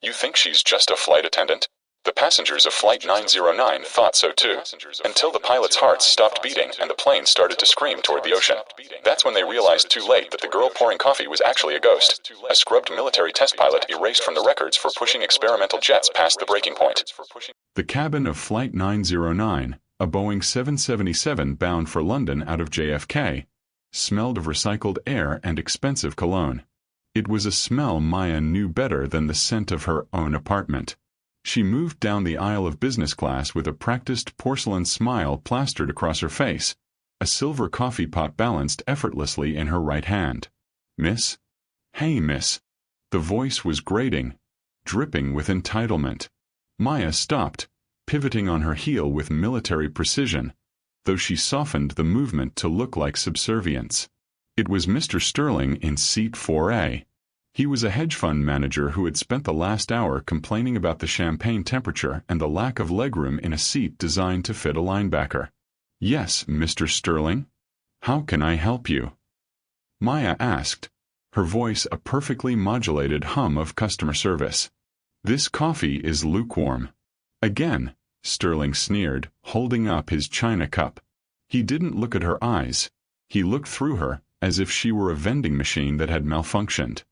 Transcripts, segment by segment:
You think she's just a flight attendant? The passengers of Flight 909 thought so too, until the pilots' hearts stopped beating and the plane started to scream toward the ocean. That's when they realized too late that the girl pouring coffee was actually a ghost, a scrubbed military test pilot erased from the records for pushing experimental jets past the breaking point. The cabin of Flight 909, a Boeing 777 bound for London out of JFK, smelled of recycled air and expensive cologne. It was a smell Maya knew better than the scent of her own apartment. She moved down the aisle of business class with a practiced porcelain smile plastered across her face, a silver coffee pot balanced effortlessly in her right hand. "Miss?" "Hey, miss." The voice was grating, dripping with entitlement. Maya stopped, pivoting on her heel with military precision, though she softened the movement to look like subservience. It was Mr. Sterling in seat 4A. He was a hedge fund manager who had spent the last hour complaining about the champagne temperature and the lack of legroom in a seat designed to fit a linebacker. "Yes, Mr. Sterling? How can I help you?" Maya asked, her voice a perfectly modulated hum of customer service. "This coffee is lukewarm." "Again," Sterling sneered, holding up his china cup. He didn't look at her eyes. He looked through her, as if she were a vending machine that had malfunctioned.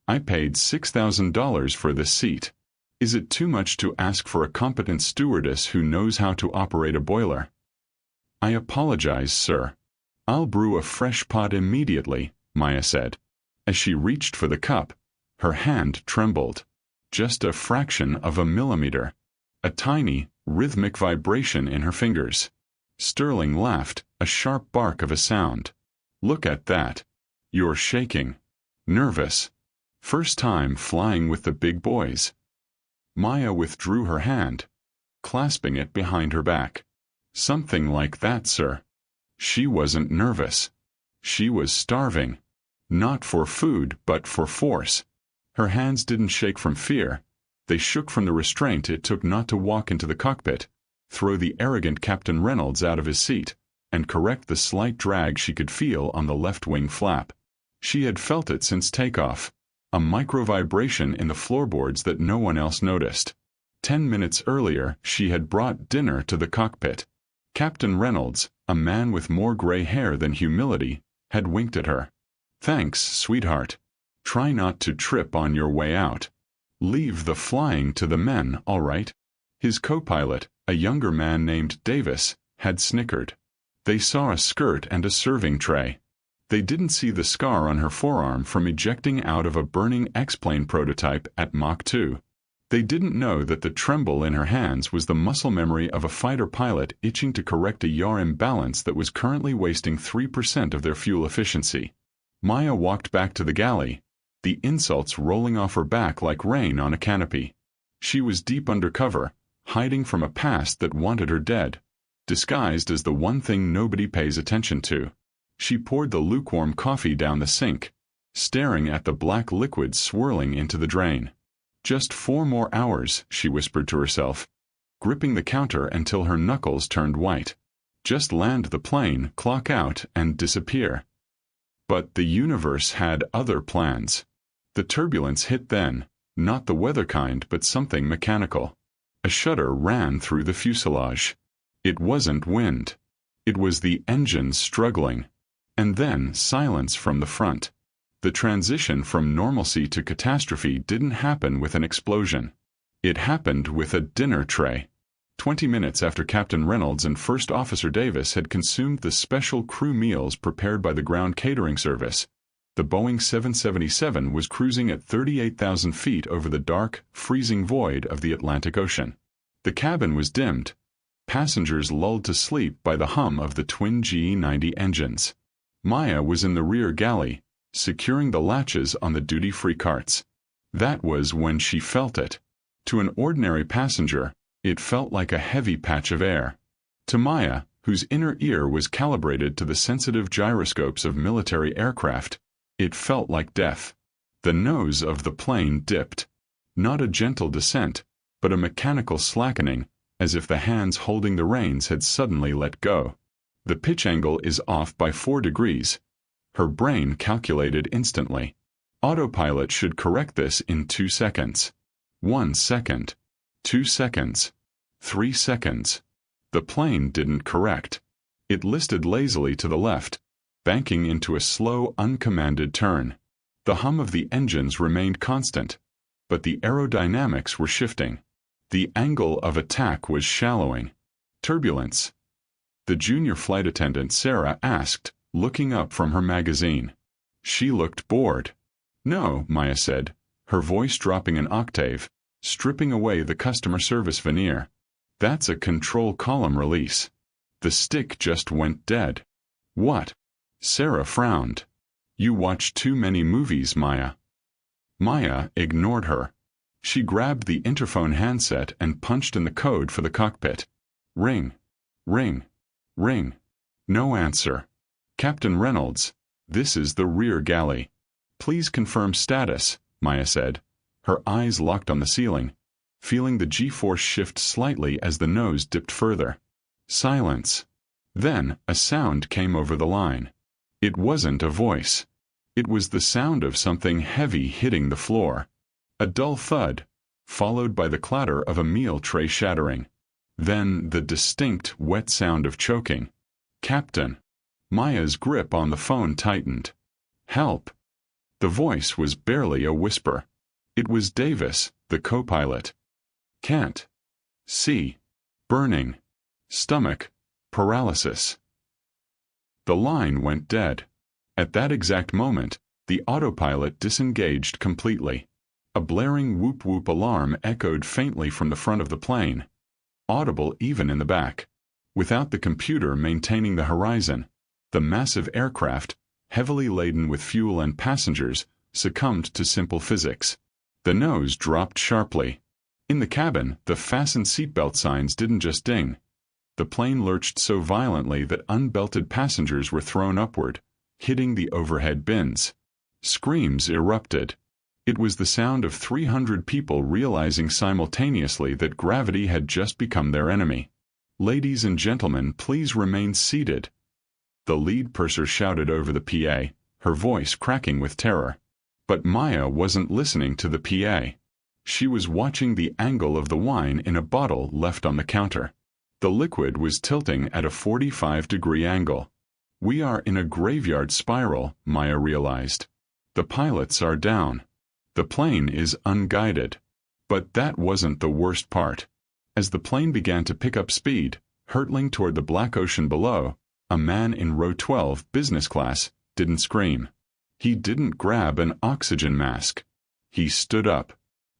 "I paid $6,000 for this seat. Is it too much to ask for a competent stewardess who knows how to operate a boiler?" "I apologize, sir. I'll brew a fresh pot immediately," Maya said. As she reached for the cup, her hand trembled. Just a fraction of a millimeter. A tiny, rhythmic vibration in her fingers. Sterling laughed, a sharp bark of a sound. "Look at that. You're shaking. Nervous. First time flying with the big boys." Maya withdrew her hand, clasping it behind her back. "Something like that, sir." She wasn't nervous. She was starving. Not for food, but for force. Her hands didn't shake from fear. They shook from the restraint it took not to walk into the cockpit, throw the arrogant Captain Reynolds out of his seat, and correct the slight drag she could feel on the left wing flap. She had felt it since takeoff. A micro-vibration in the floorboards that no one else noticed. 10 minutes earlier, she had brought dinner to the cockpit. Captain Reynolds, a man with more gray hair than humility, had winked at her. "Thanks, sweetheart. Try not to trip on your way out. Leave the flying to the men, all right?" His co-pilot, a younger man named Davis, had snickered. They saw a skirt and a serving tray. They didn't see the scar on her forearm from ejecting out of a burning X-plane prototype at Mach 2. They didn't know that the tremble in her hands was the muscle memory of a fighter pilot itching to correct a yaw imbalance that was currently wasting 3% of their fuel efficiency. Maya walked back to the galley, the insults rolling off her back like rain on a canopy. She was deep undercover, hiding from a past that wanted her dead, disguised as the one thing nobody pays attention to. She poured the lukewarm coffee down the sink, staring at the black liquid swirling into the drain. "Just 4 more hours," she whispered to herself, gripping the counter until her knuckles turned white. "Just land the plane, clock out, and disappear." But the universe had other plans. The turbulence hit then, not the weather kind but something mechanical. A shudder ran through the fuselage. It wasn't wind. It was the engines struggling. And then silence from the front. The transition from normalcy to catastrophe didn't happen with an explosion. It happened with a dinner tray. 20 minutes after Captain Reynolds and First Officer Davis had consumed the special crew meals prepared by the ground catering service, the Boeing 777 was cruising at 38,000 feet over the dark, freezing void of the Atlantic Ocean. The cabin was dimmed, passengers lulled to sleep by the hum of the twin GE-90 engines. Maya was in the rear galley, securing the latches on the duty-free carts. That was when she felt it. To an ordinary passenger, it felt like a heavy patch of air. To Maya, whose inner ear was calibrated to the sensitive gyroscopes of military aircraft, it felt like death. The nose of the plane dipped. Not a gentle descent, but a mechanical slackening, as if the hands holding the reins had suddenly let go. The pitch angle is off by 4 degrees. Her brain calculated instantly. Autopilot should correct this in 2 seconds. 1 second. 2 seconds. 3 seconds. The plane didn't correct. It listed lazily to the left, banking into a slow, uncommanded turn. The hum of the engines remained constant, but the aerodynamics were shifting. The angle of attack was shallowing. Turbulence. The junior flight attendant Sarah asked, looking up from her magazine. She looked bored. "No," Maya said, her voice dropping an octave, stripping away the customer service veneer. "That's a control column release. The stick just went dead." "What?" Sarah frowned. "You watch too many movies, Maya." Maya ignored her. She grabbed the interphone handset and punched in the code for the cockpit. Ring. Ring. Ring. No answer. "Captain Reynolds, this is the rear galley. Please confirm status," Maya said. Her eyes locked on the ceiling, feeling the G-force shift slightly as the nose dipped further. Silence. Then a sound came over the line. It wasn't a voice. It was the sound of something heavy hitting the floor. A dull thud, followed by the clatter of a meal tray shattering. Then the distinct, wet sound of choking. "Captain." Maya's grip on the phone tightened. "Help." The voice was barely a whisper. It was Davis, the co-pilot. "Can't. See. Burning. Stomach. Paralysis." The line went dead. At that exact moment, the autopilot disengaged completely. A blaring whoop-whoop alarm echoed faintly from the front of the plane, audible even in the back. Without the computer maintaining the horizon, the massive aircraft, heavily laden with fuel and passengers, succumbed to simple physics. The nose dropped sharply. In the cabin, the fasten seatbelt signs didn't just ding. The plane lurched so violently that unbelted passengers were thrown upward, hitting the overhead bins. Screams erupted. It was the sound of 300 people realizing simultaneously that gravity had just become their enemy. "Ladies and gentlemen, please remain seated," the lead purser shouted over the PA, her voice cracking with terror. But Maya wasn't listening to the PA. She was watching the angle of the wine in a bottle left on the counter. The liquid was tilting at a 45-degree angle. "We are in a graveyard spiral," Maya realized. "The pilots are down. The plane is unguided." But that wasn't the worst part. As the plane began to pick up speed, hurtling toward the black ocean below, a man in row 12, business class, didn't scream. He didn't grab an oxygen mask. He stood up.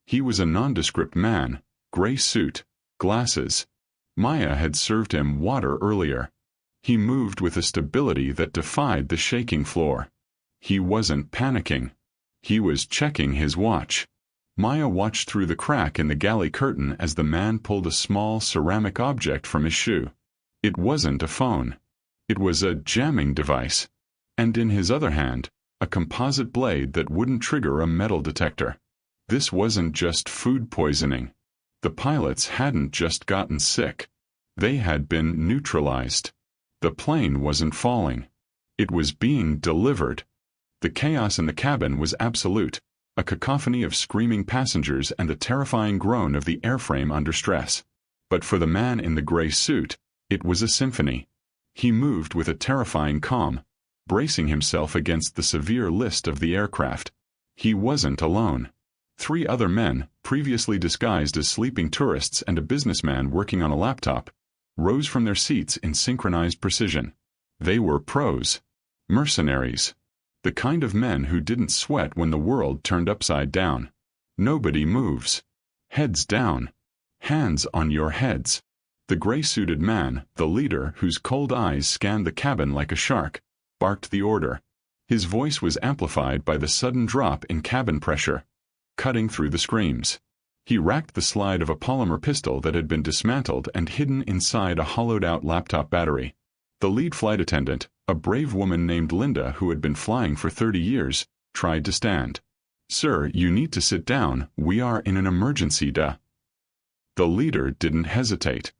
He was a nondescript man, gray suit, glasses. Maya had served him water earlier. He moved with a stability that defied the shaking floor. He wasn't panicking. He was checking his watch. Maya watched through the crack in the galley curtain as the man pulled a small ceramic object from his shoe. It wasn't a phone. It was a jamming device. And in his other hand, a composite blade that wouldn't trigger a metal detector. This wasn't just food poisoning. The pilots hadn't just gotten sick. They had been neutralized. The plane wasn't falling. It was being delivered. The chaos in the cabin was absolute, a cacophony of screaming passengers and the terrifying groan of the airframe under stress. But for the man in the gray suit, it was a symphony. He moved with a terrifying calm, bracing himself against the severe list of the aircraft. He wasn't alone. 3 other men, previously disguised as sleeping tourists and a businessman working on a laptop, rose from their seats in synchronized precision. They were pros. Mercenaries. The kind of men who didn't sweat when the world turned upside down. Nobody moves. Heads down. Hands on your heads. The gray-suited man, the leader whose cold eyes scanned the cabin like a shark, barked the order. His voice was amplified by the sudden drop in cabin pressure, cutting through the screams. He racked the slide of a polymer pistol that had been dismantled and hidden inside a hollowed-out laptop battery. The lead flight attendant, a brave woman named Linda who had been flying for 30 years, tried to stand. "Sir, you need to sit down. We are in an emergency, duh." The leader didn't hesitate.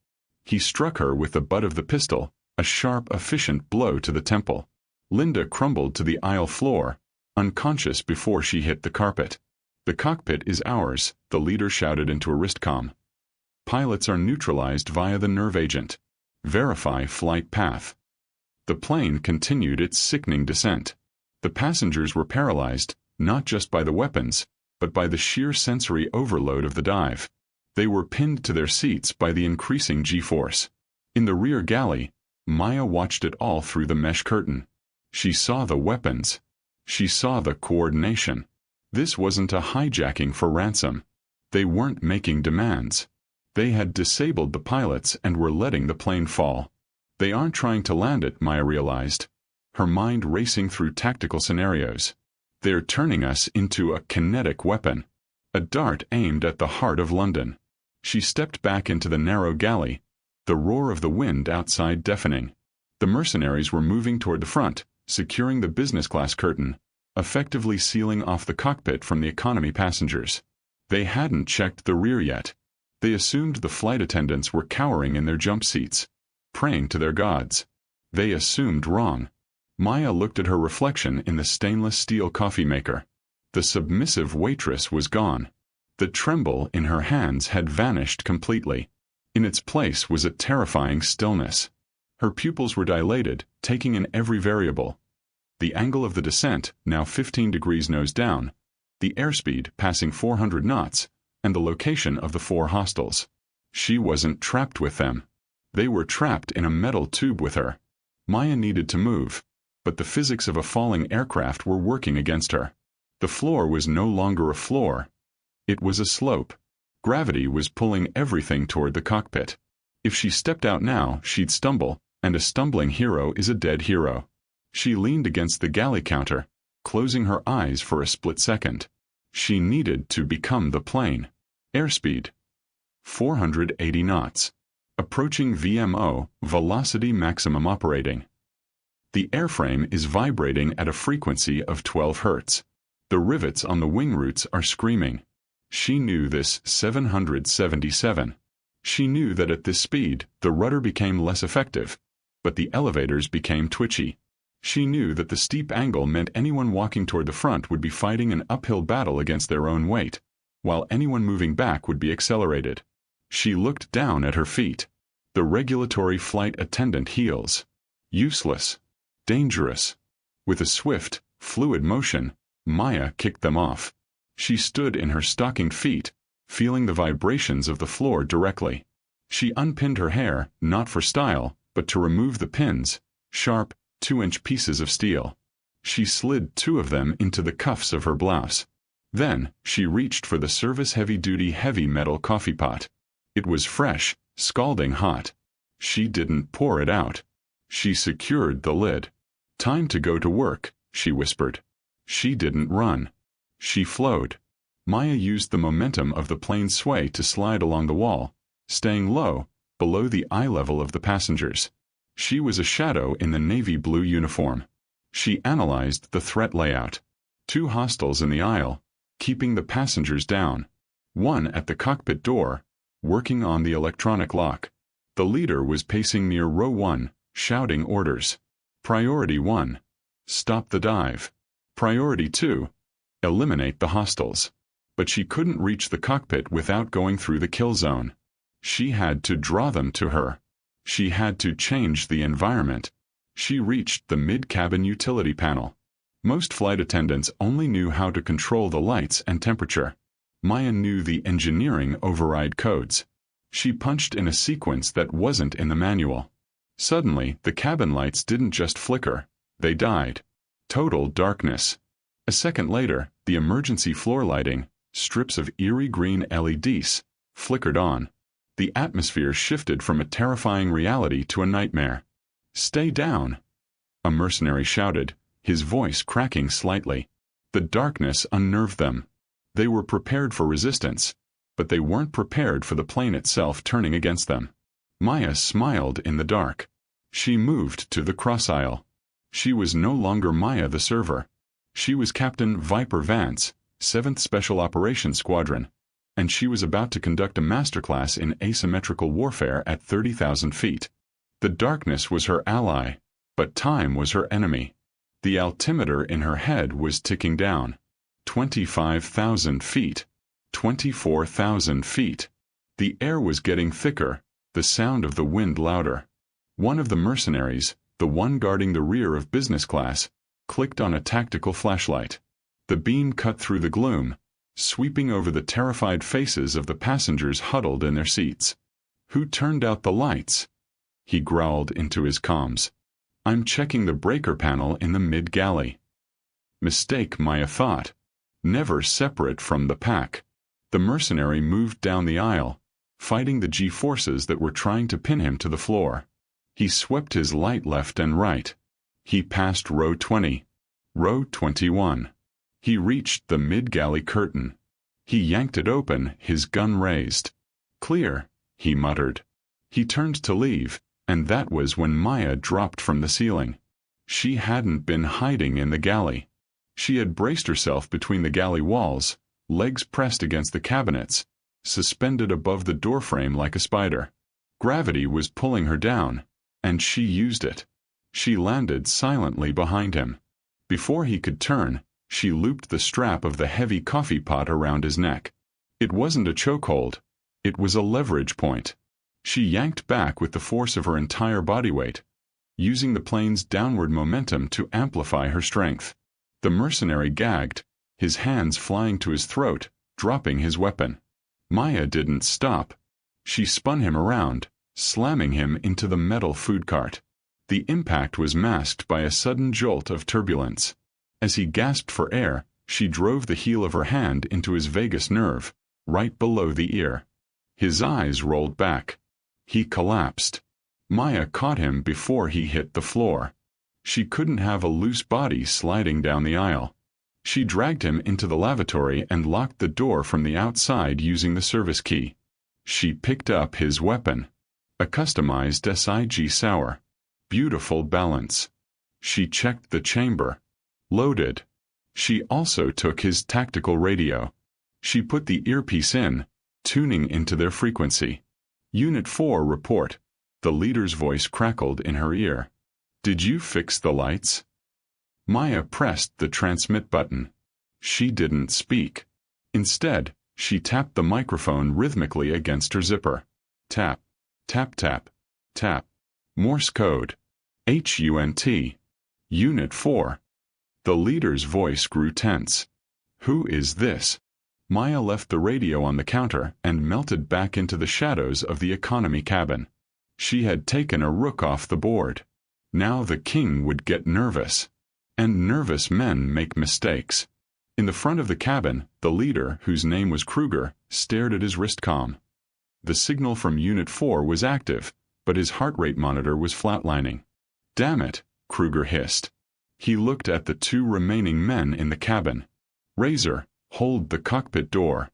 He struck her with the butt of the pistol, a sharp, efficient blow to the temple. Linda crumbled to the aisle floor, unconscious before she hit the carpet. "The cockpit is ours," the leader shouted into a wristcom. "Pilots are neutralized via the nerve agent. Verify flight path." The plane continued its sickening descent. The passengers were paralyzed, not just by the weapons, but by the sheer sensory overload of the dive. They were pinned to their seats by the increasing G-force. In the rear galley, Maya watched it all through the mesh curtain. She saw the weapons. She saw the coordination. This wasn't a hijacking for ransom. They weren't making demands. They had disabled the pilots and were letting the plane fall. They aren't trying to land it, Maya realized, her mind racing through tactical scenarios. They're turning us into a kinetic weapon, a dart aimed at the heart of London. She stepped back into the narrow galley, the roar of the wind outside deafening. The mercenaries were moving toward the front, securing the business class curtain, effectively sealing off the cockpit from the economy passengers. They hadn't checked the rear yet. They assumed the flight attendants were cowering in their jump seats, praying to their gods. They assumed wrong. Maya looked at her reflection in the stainless steel coffee maker. The submissive waitress was gone. The tremble in her hands had vanished completely. In its place was a terrifying stillness. Her pupils were dilated, taking in every variable. The angle of the descent, now 15 degrees nose down, the airspeed passing 400 knots, and the location of the 4 hostels. She wasn't trapped with them. They were trapped in a metal tube with her. Maya needed to move, but the physics of a falling aircraft were working against her. The floor was no longer a floor. It was a slope. Gravity was pulling everything toward the cockpit. If she stepped out now, she'd stumble, and a stumbling hero is a dead hero. She leaned against the galley counter, closing her eyes for a split second. She needed to become the plane. Airspeed 480 knots. Approaching VMO, velocity maximum operating. The airframe is vibrating at a frequency of 12 Hz. The rivets on the wing roots are screaming. She knew this 777. She knew that at this speed, the rudder became less effective, but the elevators became twitchy. She knew that the steep angle meant anyone walking toward the front would be fighting an uphill battle against their own weight, while anyone moving back would be accelerated. She looked down at her feet. The regulatory flight attendant heels. Useless. Dangerous. With a swift, fluid motion, Maya kicked them off. She stood in her stockinged feet, feeling the vibrations of the floor directly. She unpinned her hair, not for style, but to remove the pins, sharp, 2-inch pieces of steel. She slid 2 of them into the cuffs of her blouse. Then, she reached for the service heavy-duty heavy metal coffee pot. It was fresh, scalding hot. She didn't pour it out. She secured the lid. "Time to go to work," she whispered. She didn't run. She flowed. Maya used the momentum of the plane's sway to slide along the wall, staying low, below the eye level of the passengers. She was a shadow in the navy blue uniform. She analyzed the threat layout. 2 hostiles in the aisle, keeping the passengers down. 1 at the cockpit door, working on the electronic lock. The leader was pacing near row 1, shouting orders. Priority 1. Stop the dive. Priority 2. Eliminate the hostiles. But she couldn't reach the cockpit without going through the kill zone. She had to draw them to her. She had to change the environment. She reached the mid-cabin utility panel. Most flight attendants only knew how to control the lights and temperature. Maya knew the engineering override codes. She punched in a sequence that wasn't in the manual. Suddenly, the cabin lights didn't just flicker. They died. Total darkness. A second later, the emergency floor lighting, strips of eerie green LEDs, flickered on. The atmosphere shifted from a terrifying reality to a nightmare. "Stay down," a mercenary shouted, his voice cracking slightly. The darkness unnerved them. They were prepared for resistance, but they weren't prepared for the plane itself turning against them. Maya smiled in the dark. She moved to the cross aisle. She was no longer Maya the server. She was Captain Viper Vance, 7th Special Operations Squadron, and she was about to conduct a masterclass in asymmetrical warfare at 30,000 feet. The darkness was her ally, but time was her enemy. The altimeter in her head was ticking down. 25,000 feet. 24,000 feet. The air was getting thicker, the sound of the wind louder. One of the mercenaries, the one guarding the rear of business class, clicked on a tactical flashlight. The beam cut through the gloom, sweeping over the terrified faces of the passengers huddled in their seats. "Who turned out the lights?" he growled into his comms. "I'm checking the breaker panel in the mid-galley." Mistake, Maya thought. Never separate from the pack. The mercenary moved down the aisle, fighting the G-forces that were trying to pin him to the floor. He swept his light left and right. He passed row 20. Row 21. He reached the mid-galley curtain. He yanked it open, his gun raised. "Clear," he muttered. He turned to leave, and that was when Maya dropped from the ceiling. She hadn't been hiding in the galley. She had braced herself between the galley walls, legs pressed against the cabinets, suspended above the doorframe like a spider. Gravity was pulling her down, and she used it. She landed silently behind him. Before he could turn, she looped the strap of the heavy coffee pot around his neck. It wasn't a chokehold. It was a leverage point. She yanked back with the force of her entire body weight, using the plane's downward momentum to amplify her strength. The mercenary gagged, his hands flying to his throat, dropping his weapon. Maya didn't stop. She spun him around, slamming him into the metal food cart. The impact was masked by a sudden jolt of turbulence. As he gasped for air, she drove the heel of her hand into his vagus nerve, right below the ear. His eyes rolled back. He collapsed. Maya caught him before he hit the floor. She couldn't have a loose body sliding down the aisle. She dragged him into the lavatory and locked the door from the outside using the service key. She picked up his weapon. A customized SIG Sauer. Beautiful balance. She checked the chamber. Loaded. She also took his tactical radio. She put the earpiece in, tuning into their frequency. "Unit 4 report." The leader's voice crackled in her ear. "Did you fix the lights?" Maya pressed the transmit button. She didn't speak. Instead, she tapped the microphone rhythmically against her zipper. Tap, tap, tap, tap. Morse code. HUNT. Unit 4. The leader's voice grew tense. "Who is this?" Maya left the radio on the counter and melted back into the shadows of the economy cabin. She had taken a rook off the board. Now the king would get nervous. And nervous men make mistakes. In the front of the cabin, the leader, whose name was Kruger, stared at his wristcom. The signal from Unit 4 was active, but his heart rate monitor was flatlining. "Damn it," Kruger hissed. He looked at the two remaining men in the cabin. "Razor, hold the cockpit door.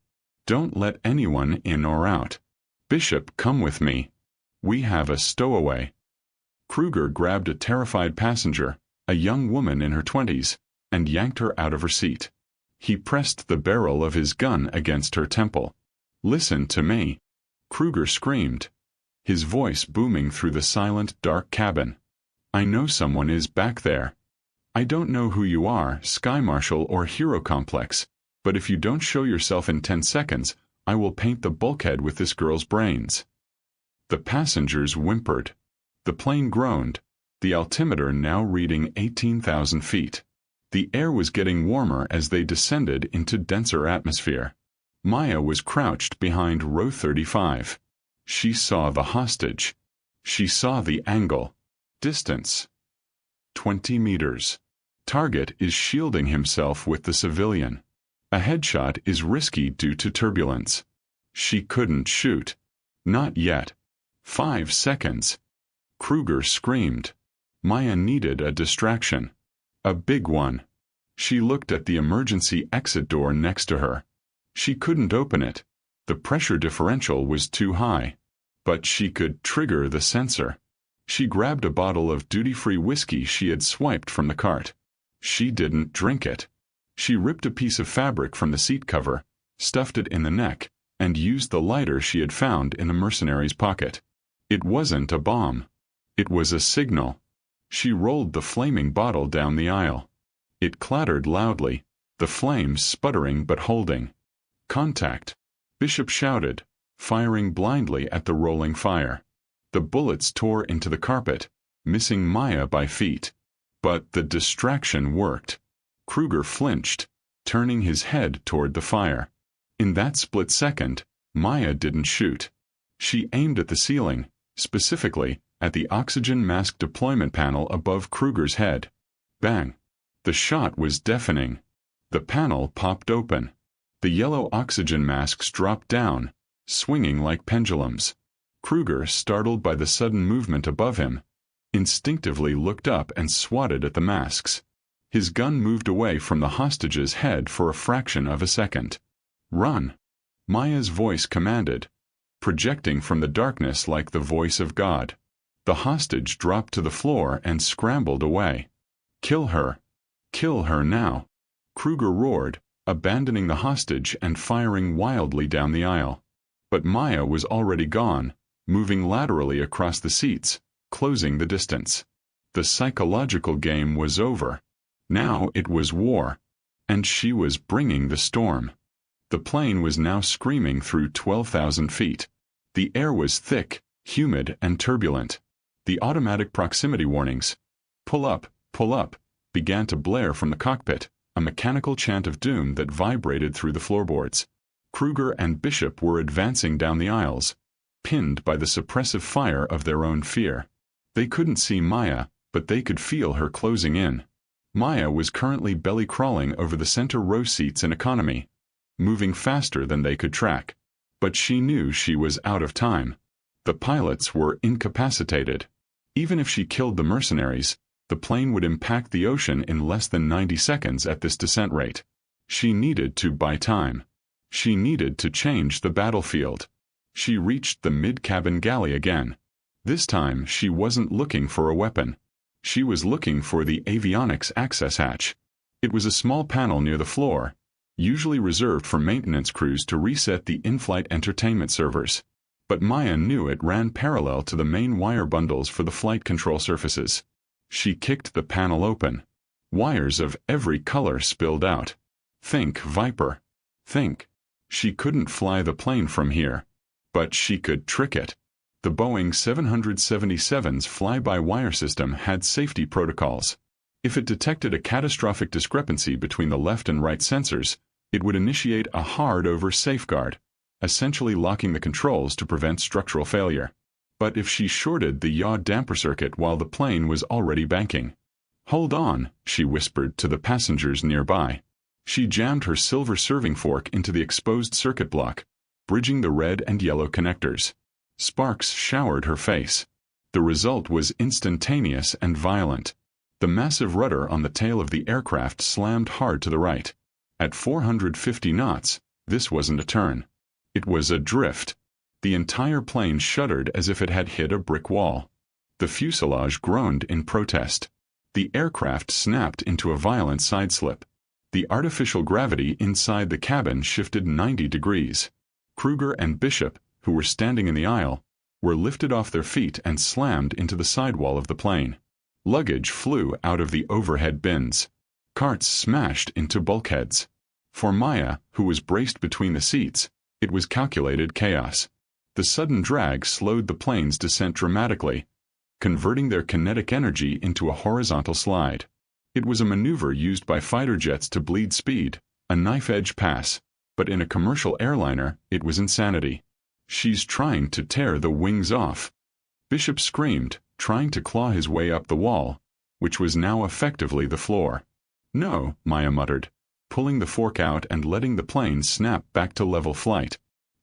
Don't let anyone in or out. Bishop, come with me. We have a stowaway." Kruger grabbed a terrified passenger, a young woman in her 20s, and yanked her out of her seat. He pressed the barrel of his gun against her temple. "Listen to me," Kruger screamed, his voice booming through the silent, dark cabin. "I know someone is back there. I don't know who you are, Sky Marshal or Hero Complex, but if you don't show yourself in 10 seconds, I will paint the bulkhead with this girl's brains." The passengers whimpered. The plane groaned, the altimeter now reading 18,000 feet. The air was getting warmer as they descended into denser atmosphere. Maya was crouched behind row 35. She saw the hostage. She saw the angle. Distance. 20 meters. Target is shielding himself with the civilian. A headshot is risky due to turbulence. She couldn't shoot. Not yet. 5 seconds. Kruger screamed. Maya needed a distraction. A big one. She looked at the emergency exit door next to her. She couldn't open it. The pressure differential was too high. But she could trigger the sensor. She grabbed a bottle of duty-free whiskey she had swiped from the cart. She didn't drink it. She ripped a piece of fabric from the seat cover, stuffed it in the neck, and used the lighter she had found in the mercenary's pocket. It wasn't a bomb. It was a signal. She rolled the flaming bottle down the aisle. It clattered loudly, the flames sputtering but holding. Contact! Bishop shouted, firing blindly at the rolling fire. The bullets tore into the carpet, missing Maya by feet. But the distraction worked. Kruger flinched, turning his head toward the fire. In that split second, Maya didn't shoot. She aimed at the ceiling, specifically at the oxygen mask deployment panel above Kruger's head. Bang! The shot was deafening. The panel popped open. The yellow oxygen masks dropped down, swinging like pendulums. Kruger, startled by the sudden movement above him, instinctively looked up and swatted at the masks. His gun moved away from the hostage's head for a fraction of a second. "Run!" Maya's voice commanded, projecting from the darkness like the voice of God. The hostage dropped to the floor and scrambled away. "Kill her! Kill her now!" Kruger roared, abandoning the hostage and firing wildly down the aisle. But Maya was already gone, moving laterally across the seats, closing the distance. The psychological game was over. Now it was war. And she was bringing the storm. The plane was now screaming through 12,000 feet. The air was thick, humid, and turbulent. The automatic proximity warnings, pull up, began to blare from the cockpit, a mechanical chant of doom that vibrated through the floorboards. Kruger and Bishop were advancing down the aisles, pinned by the suppressive fire of their own fear. They couldn't see Maya, but they could feel her closing in. Maya was currently belly-crawling over the center row seats in economy, moving faster than they could track. But she knew she was out of time. The pilots were incapacitated. Even if she killed the mercenaries, the plane would impact the ocean in less than 90 seconds at this descent rate. She needed to buy time. She needed to change the battlefield. She reached the mid-cabin galley again. This time she wasn't looking for a weapon. She was looking for the avionics access hatch. It was a small panel near the floor, usually reserved for maintenance crews to reset the in-flight entertainment servers. But Maya knew it ran parallel to the main wire bundles for the flight control surfaces. She kicked the panel open. Wires of every color spilled out. Think Viper. Think. She couldn't fly the plane from here. But she could trick it. The Boeing 777's fly-by-wire system had safety protocols. If it detected a catastrophic discrepancy between the left and right sensors, it would initiate a hard-over safeguard, essentially locking the controls to prevent structural failure. But if she shorted the yaw damper circuit while the plane was already banking? "Hold on," she whispered to the passengers nearby. She jammed her silver serving fork into the exposed circuit block, bridging the red and yellow connectors. Sparks showered her face. The result was instantaneous and violent. The massive rudder on the tail of the aircraft slammed hard to the right. At 450 knots, this wasn't a turn. It was a drift. The entire plane shuddered as if it had hit a brick wall. The fuselage groaned in protest. The aircraft snapped into a violent sideslip. The artificial gravity inside the cabin shifted 90 degrees. Kruger and Bishop, who were standing in the aisle, were lifted off their feet and slammed into the sidewall of the plane. Luggage flew out of the overhead bins. Carts smashed into bulkheads. For Maya, who was braced between the seats, it was calculated chaos. The sudden drag slowed the plane's descent dramatically, converting their kinetic energy into a horizontal slide. It was a maneuver used by fighter jets to bleed speed, a knife-edge pass, but in a commercial airliner, it was insanity. "She's trying to tear the wings off." Bishop screamed, trying to claw his way up the wall, which was now effectively the floor. "No," Maya muttered, pulling the fork out and letting the plane snap back to level flight.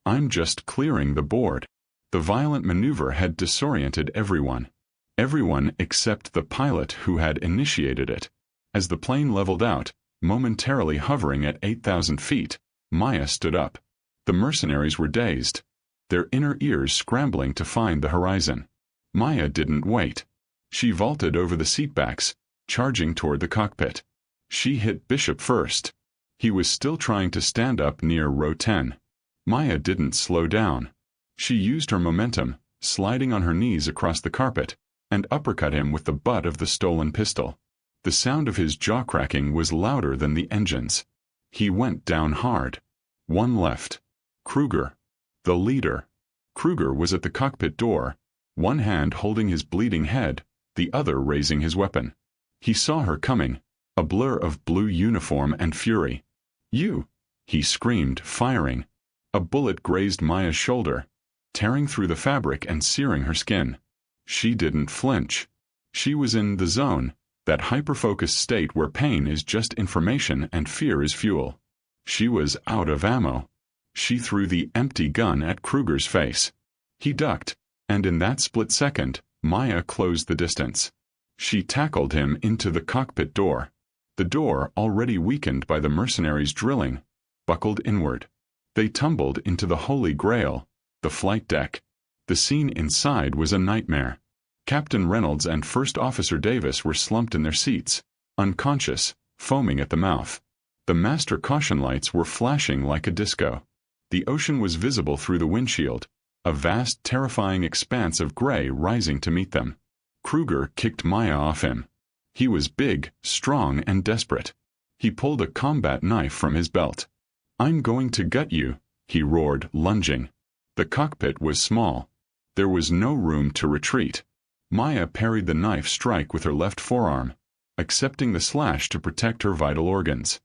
"I'm just clearing the board." The violent maneuver had disoriented everyone. Everyone except the pilot who had initiated it. As the plane leveled out, momentarily hovering at 8,000 feet, Maya stood up. The mercenaries were dazed, their inner ears scrambling to find the horizon. Maya didn't wait. She vaulted over the seatbacks, charging toward the cockpit. She hit Bishop first. He was still trying to stand up near row 10. Maya didn't slow down. She used her momentum, sliding on her knees across the carpet, and uppercut him with the butt of the stolen pistol. The sound of his jaw cracking was louder than the engines. He went down hard. One left. Kruger. The leader. Kruger was at the cockpit door, one hand holding his bleeding head, the other raising his weapon. He saw her coming, a blur of blue uniform and fury. "You!" he screamed, firing. A bullet grazed Maya's shoulder, tearing through the fabric and searing her skin. She didn't flinch. She was in the zone, that hyper-focused state where pain is just information and fear is fuel. She was out of ammo. She threw the empty gun at Kruger's face. He ducked, and in that split second, Maya closed the distance. She tackled him into the cockpit door. The door, already weakened by the mercenaries' drilling, buckled inward. They tumbled into the Holy Grail, the flight deck. The scene inside was a nightmare. Captain Reynolds and First Officer Davis were slumped in their seats, unconscious, foaming at the mouth. The master caution lights were flashing like a disco. The ocean was visible through the windshield, a vast, terrifying expanse of gray rising to meet them. Kruger kicked Maya off him. He was big, strong, and desperate. He pulled a combat knife from his belt. "I'm going to gut you," he roared, lunging. The cockpit was small. There was no room to retreat. Maya parried the knife strike with her left forearm, accepting the slash to protect her vital organs.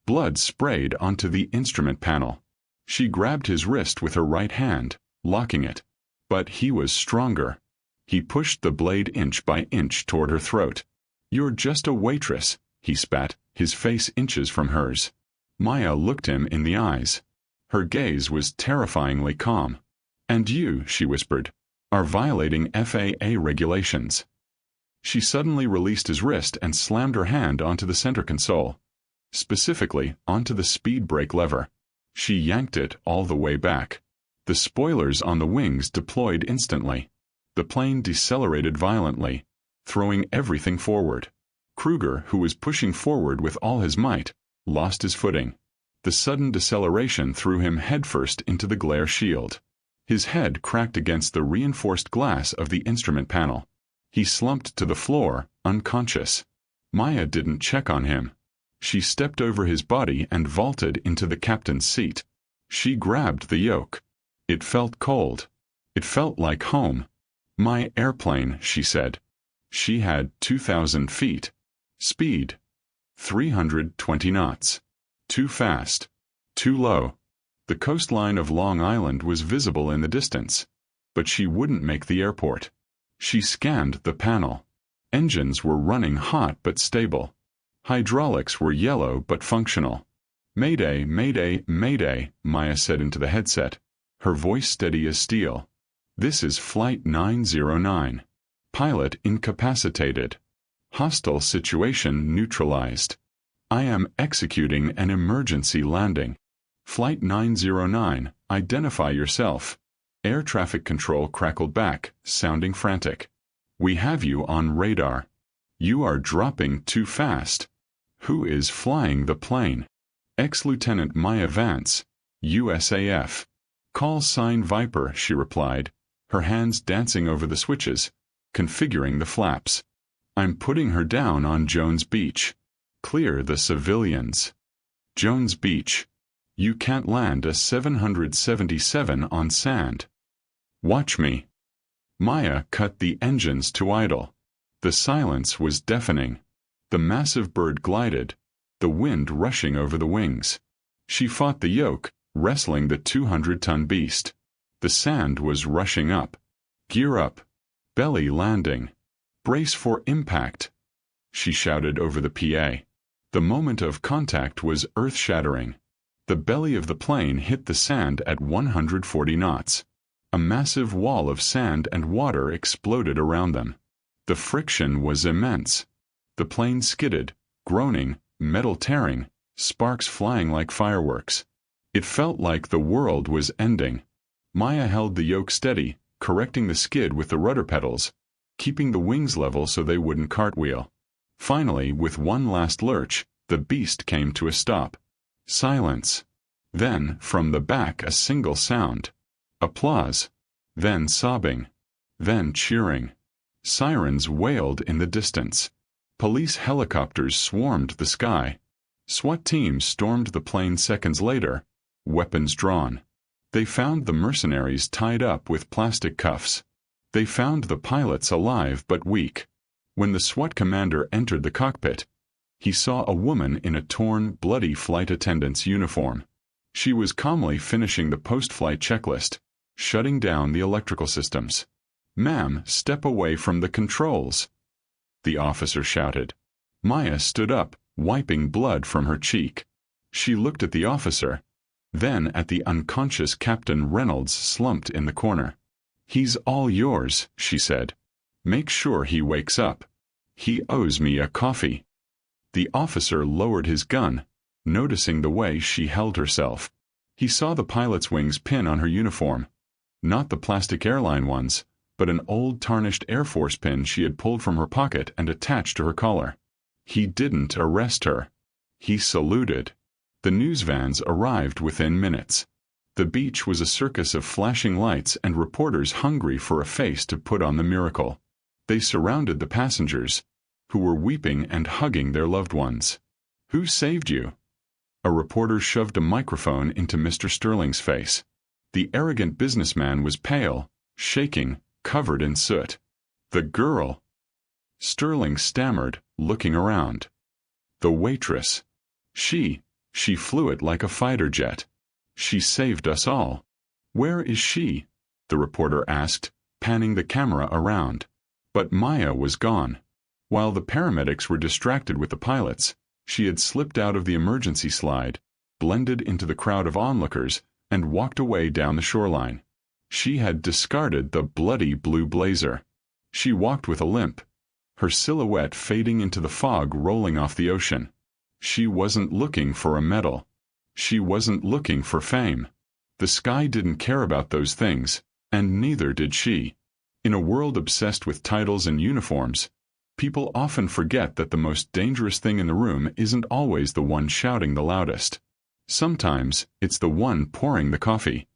Blood sprayed onto the instrument panel. She grabbed his wrist with her right hand, locking it. But he was stronger. He pushed the blade inch by inch toward her throat. "You're just a waitress," he spat, his face inches from hers. Maya looked him in the eyes. Her gaze was terrifyingly calm. "And you," she whispered, "are violating FAA regulations." She suddenly released his wrist and slammed her hand onto the center console, specifically onto the speed brake lever. She yanked it all the way back. The spoilers on the wings deployed instantly. The plane decelerated violently, throwing everything forward. Kruger, who was pushing forward with all his might, lost his footing. The sudden deceleration threw him headfirst into the glare shield. His head cracked against the reinforced glass of the instrument panel. He slumped to the floor, unconscious. Maya didn't check on him. She stepped over his body and vaulted into the captain's seat. She grabbed the yoke. It felt cold. It felt like home. "My airplane," she said. She had 2,000 feet. Speed. 320 knots. Too fast. Too low. The coastline of Long Island was visible in the distance, but she wouldn't make the airport. She scanned the panel. Engines were running hot but stable. Hydraulics were yellow but functional. "Mayday, mayday, mayday," Maya said into the headset, her voice steady as steel. "This is Flight 909. Pilot incapacitated. Hostile situation neutralized. I am executing an emergency landing. Flight 909, identify yourself." Air traffic control crackled back, sounding frantic. "We have you on radar. You are dropping too fast. Who is flying the plane?" "Ex-Lieutenant Maya Vance, USAF. Call sign Viper," she replied, her hands dancing over the switches, configuring the flaps. "I'm putting her down on Jones Beach. Clear the civilians." "Jones Beach. You can't land a 777 on sand." "Watch me." Maya cut the engines to idle. The silence was deafening. The massive bird glided, the wind rushing over the wings. She fought the yoke, wrestling the 200-ton beast. The sand was rushing up. "Gear up. Belly landing. Brace for impact," she shouted over the PA. The moment of contact was earth-shattering. The belly of the plane hit the sand at 140 knots. A massive wall of sand and water exploded around them. The friction was immense. The plane skidded, groaning, metal tearing, sparks flying like fireworks. It felt like the world was ending. Maya held the yoke steady, correcting the skid with the rudder pedals, keeping the wings level so they wouldn't cartwheel. Finally, with one last lurch, the beast came to a stop. Silence. Then, from the back, a single sound. Applause. Then sobbing. Then cheering. Sirens wailed in the distance. Police helicopters swarmed the sky. SWAT teams stormed the plane seconds later, weapons drawn. They found the mercenaries tied up with plastic cuffs. They found the pilots alive but weak. When the SWAT commander entered the cockpit, he saw a woman in a torn, bloody flight attendant's uniform. She was calmly finishing the post-flight checklist, shutting down the electrical systems. "Ma'am, step away from the controls," the officer shouted. Maya stood up, wiping blood from her cheek. She looked at the officer, then at the unconscious Captain Reynolds slumped in the corner. "He's all yours," she said. "Make sure he wakes up. He owes me a coffee." The officer lowered his gun, noticing the way she held herself. He saw the pilot's wings pin on her uniform, not the plastic airline ones, but an old tarnished Air Force pin she had pulled from her pocket and attached to her collar. He didn't arrest her. He saluted. The news vans arrived within minutes. The beach was a circus of flashing lights and reporters hungry for a face to put on the miracle. They surrounded the passengers, who were weeping and hugging their loved ones. "Who saved you?" A reporter shoved a microphone into Mr. Sterling's face. The arrogant businessman was pale, shaking, covered in soot. "The girl," Sterling stammered, looking around. "The waitress. She flew it like a fighter jet. She saved us all." "Where is she?" the reporter asked, panning the camera around. But Maya was gone. While the paramedics were distracted with the pilots, she had slipped out of the emergency slide, blended into the crowd of onlookers, and walked away down the shoreline. She had discarded the bloody blue blazer. She walked with a limp, her silhouette fading into the fog rolling off the ocean. She wasn't looking for a medal. She wasn't looking for fame. The sky didn't care about those things, and neither did she. In a world obsessed with titles and uniforms, people often forget that the most dangerous thing in the room isn't always the one shouting the loudest. Sometimes, it's the one pouring the coffee.